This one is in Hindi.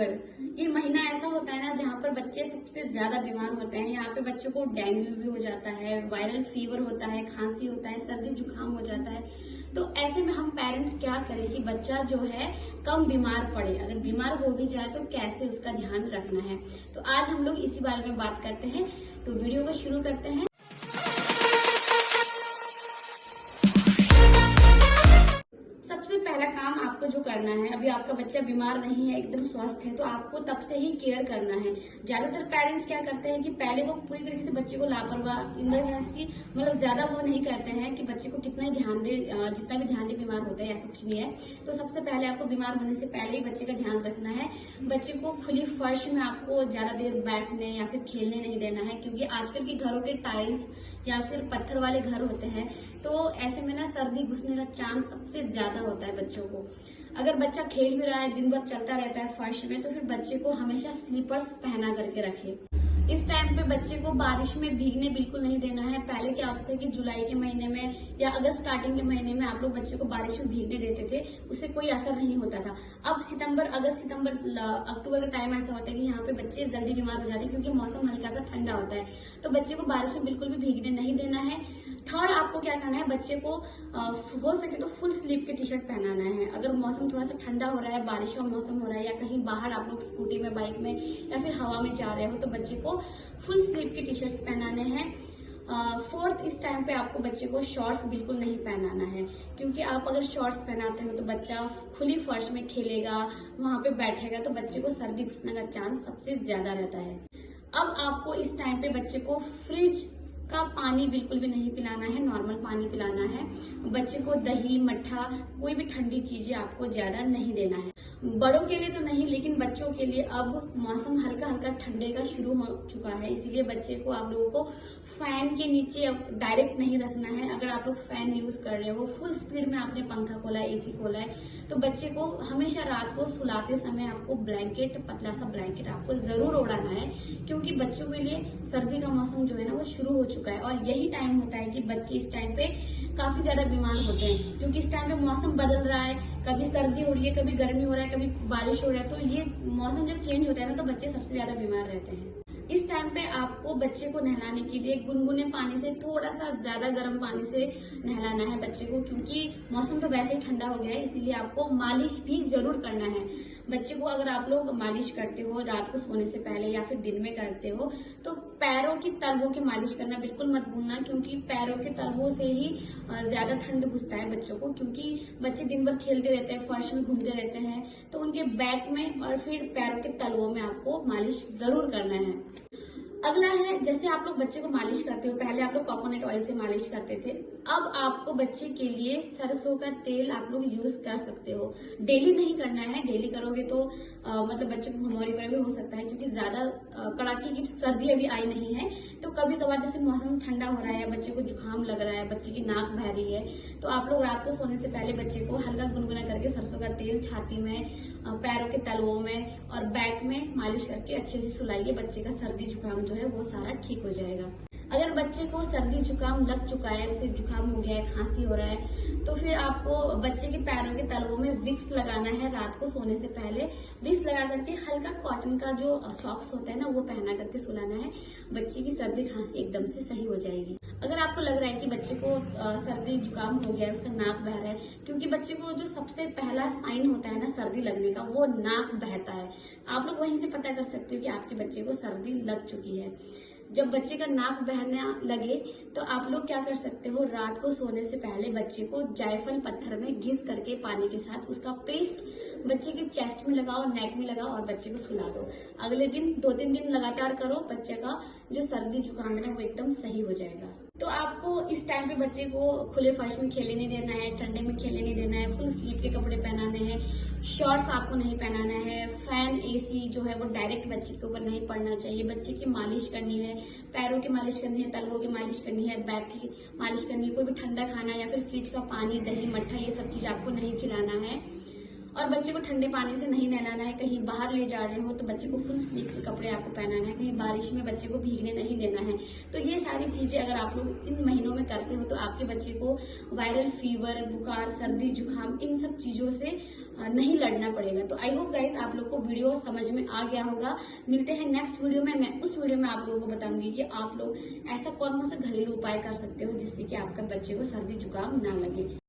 अक्टूबर, ये महीना ऐसा होता है ना जहाँ पर बच्चे सबसे ज्यादा बीमार होते हैं। यहाँ पे बच्चों को डेंगू भी हो जाता है, वायरल फीवर होता है, खांसी होता है, सर्दी जुकाम हो जाता है। तो ऐसे में हम पेरेंट्स क्या करें कि बच्चा जो है कम बीमार पड़े। अगर बीमार हो भी जाए तो कैसे उसका ध्यान रखना है, तो आज हम लोग इसी बारे में बात करते हैं। तो वीडियो को शुरू करते हैं। सबसे पहला काम आपको जो करना है, अभी आपका बच्चा बीमार नहीं है, एकदम स्वस्थ है, तो आपको तब से ही केयर करना है। ज्यादातर पेरेंट्स क्या करते हैं कि पहले वो पूरी तरीके से बच्चे को लापरवाह इन द सेंस की मतलब ज्यादा वो नहीं करते हैं कि बच्चे को कितना ही ध्यान दे, जितना भी ध्यान दे बीमार होता है, ऐसा कुछ नहीं है। तो सबसे पहले आपको बीमार होने से पहले ही बच्चे का ध्यान रखना है। बच्चे को खुली फर्श में आपको ज्यादा देर बैठने या फिर खेलने नहीं देना है, क्योंकि आजकल के घरों के टाइल्स या फिर पत्थर वाले घर होते हैं, तो ऐसे में ना सर्दी घुसने का चांस सबसे ज्यादा होता है बच्चों को। अगर बच्चा खेल भी रहा है, दिन भर चलता रहता है फर्श में, तो फिर बच्चे को हमेशा स्लीपर्स पहना करके रखे। इस टाइम पे बच्चे को बारिश में भीगने बिल्कुल नहीं देना है। पहले क्या होता था कि जुलाई के महीने में या अगस्त स्टार्टिंग के महीने में आप लोग बच्चे को बारिश में भीगने देते थे, उससे कोई असर नहीं होता था। अब सितंबर अक्टूबर का टाइम ऐसा होता है कि यहाँ पे बच्चे जल्दी बीमार हो जाते हैं, क्योंकि मौसम हल्का सा ठंडा होता है। तो बच्चे को बारिश में बिल्कुल भी भीगने नहीं देना है। थर्ड, आपको क्या करना है, बच्चे को हो सके तो फुल स्लीव के टी शर्ट पहनाना है। अगर मौसम थोड़ा सा ठंडा हो रहा है, बारिश का मौसम हो रहा है, या कहीं बाहर आप लोग स्कूटी में, बाइक में या फिर हवा में जा रहे हो, तो बच्चे को फुल स्लीव के टी शर्ट्स पहनाने हैं। फोर्थ, इस टाइम पे आपको बच्चे को शॉर्ट्स बिल्कुल नहीं पहनाना है, क्योंकि आप अगर शॉर्ट्स पहनाते हो तो बच्चा खुली फर्श में खेलेगा, वहां पे बैठेगा, तो बच्चे को सर्दी घुसने का चांस सबसे ज्यादा रहता है। अब आपको इस टाइम पे बच्चे को फ्रिज का पानी बिल्कुल भी नहीं पिलाना है, नॉर्मल पानी पिलाना है। बच्चे को दही, मट्ठा, कोई भी ठंडी चीजें आपको ज्यादा नहीं देना है। बड़ों के लिए तो नहीं, लेकिन बच्चों के लिए अब मौसम हल्का हल्का ठंडे का शुरू हो चुका है, इसीलिए बच्चे को आप लोगों को फैन के नीचे अब डायरेक्ट नहीं रखना है। अगर आप लोग फैन यूज कर रहे हो, फुल स्पीड में आपने पंखा खोला है, एसी खोला है, तो बच्चे को हमेशा रात को सुलाते समय आपको ब्लैंकेट, पतला सा ब्लैंकेट आपको जरूर ओढ़ाना है, क्योंकि बच्चों के लिए सर्दी का मौसम जो है ना वो शुरू हो चुका है। और यही टाइम होता है कि बच्चे इस टाइम पे काफी ज्यादा बीमार होते हैं, क्योंकि इस टाइम पे मौसम बदल रहा है, कभी सर्दी हो रही है, कभी गर्मी हो रहा है, कभी बारिश हो रहा है। तो ये मौसम जब चेंज होता है ना, तो बच्चे सबसे ज्यादा बीमार रहते हैं। इस टाइम पे आपको बच्चे को नहलाने के लिए गुनगुने पानी से, थोड़ा सा ज्यादा गर्म पानी से नहलाना है बच्चे को, क्योंकि मौसम तो वैसे ही ठंडा हो गया है, इसीलिए आपको मालिश भी जरूर करना है बच्चे को। अगर आप लोग मालिश करते हो रात को सोने से पहले या फिर दिन में करते हो, तो पैरों की तलवों की मालिश करना बिल्कुल मत भूलना, क्योंकि पैरों के तलवों से ही ज्यादा ठंड घुसता है बच्चों को, क्योंकि बच्चे दिन भर खेलते रहते हैं, फर्श में घूमते रहते हैं, तो उनके बैक में और फिर पैरों के तलवों में आपको मालिश जरूर करना है। अगला है, जैसे आप लोग बच्चे को मालिश करते हो, पहले आप लोग कोकोनट ऑयल से मालिश करते थे, अब आपको बच्चे के लिए सरसों का तेल आप लोग यूज कर सकते हो। डेली नहीं करना है, डेली करोगे तो मतलब बच्चे को घमौरी वगैरह भी हो सकता है, क्योंकि ज्यादा कड़ाके की सर्दी अभी आई नहीं है। तो कभी कभार जैसे मौसम ठंडा हो रहा है, बच्चे को जुकाम लग रहा है, बच्चे की नाक बह रही है, तो आप लोग रात को सोने से पहले बच्चे को हल्का गुनगुना करके सरसों का तेल छाती में, पैरों के तलवों में और बैक में मालिश करके अच्छे से सुलाइए। बच्चे का सर्दी जुकाम जो है वो सारा ठीक हो जाएगा। अगर बच्चे को सर्दी जुकाम लग चुका है, उसे जुकाम हो गया है, खांसी हो रहा है, तो फिर आपको बच्चे के पैरों के तलवों में विक्स लगाना है। रात को सोने से पहले विक्स लगा करके हल्का कॉटन का जो सॉक्स होता है ना, वो पहना करके सुलाना है। बच्चे की सर्दी खांसी एकदम से सही हो जाएगी। अगर आपको लग रहा है कि बच्चे को सर्दी जुकाम हो गया है, उसका नाक बह रहा है, क्योंकि बच्चे को जो सबसे पहला साइन होता है ना सर्दी लगने का, वो नाक बहता है। आप लोग वहीं से पता कर सकते हो कि आपके बच्चे को सर्दी लग चुकी है। जब बच्चे का नाक बहने लगे तो आप लोग क्या कर सकते हो, रात को सोने से पहले बच्चे को जायफल पत्थर में घिस करके पानी के साथ उसका पेस्ट बच्चे के चेस्ट में लगाओ, नेक में लगाओ और बच्चे को सुला दो। अगले दिन 2-3 दिन लगातार करो, बच्चे का जो सर्दी जुकाम है वो एकदम सही हो जाएगा। तो आपको इस टाइम पे बच्चे को खुले फर्श में खेलने नहीं देना है, ठंडे में खेलने नहीं देना है, फुल स्लीव के कपड़े पहनाने हैं, शॉर्ट्स आपको नहीं पहनाना है, फैन, एसी जो है वो डायरेक्ट बच्चे के ऊपर नहीं पड़ना चाहिए। बच्चे की मालिश करनी है, पैरों की मालिश करनी है, तलवों की मालिश करनी है, बैक की मालिश करनी है। कोई भी ठंडा खाना या फिर फ्रिज का पानी, दही, मट्ठा, ये सब चीज आपको नहीं खिलाना है। और बच्चे को ठंडे पानी से नहीं नहलाना है। कहीं बाहर ले जा रहे हो तो बच्चे को फुल स्लीव के कपड़े आपको पहनाना है। कहीं बारिश में बच्चे को भीगने नहीं देना है। तो ये सारी चीजें अगर आप लोग इन महीनों में करते हो तो आपके बच्चे को वायरल फीवर, बुखार, सर्दी, जुकाम इन सब चीजों से नहीं लड़ना पड़ेगा। तो आई होप गाइस आप लोग को वीडियो समझ में आ गया होगा। मिलते हैं नेक्स्ट वीडियो में। मैं उस वीडियो में आप लोगों को बताऊंगी कि आप लोग ऐसा कौन कौन सा घरेलू उपाय कर सकते हो जिससे कि आपका बच्चे को सर्दी जुकाम ना लगे।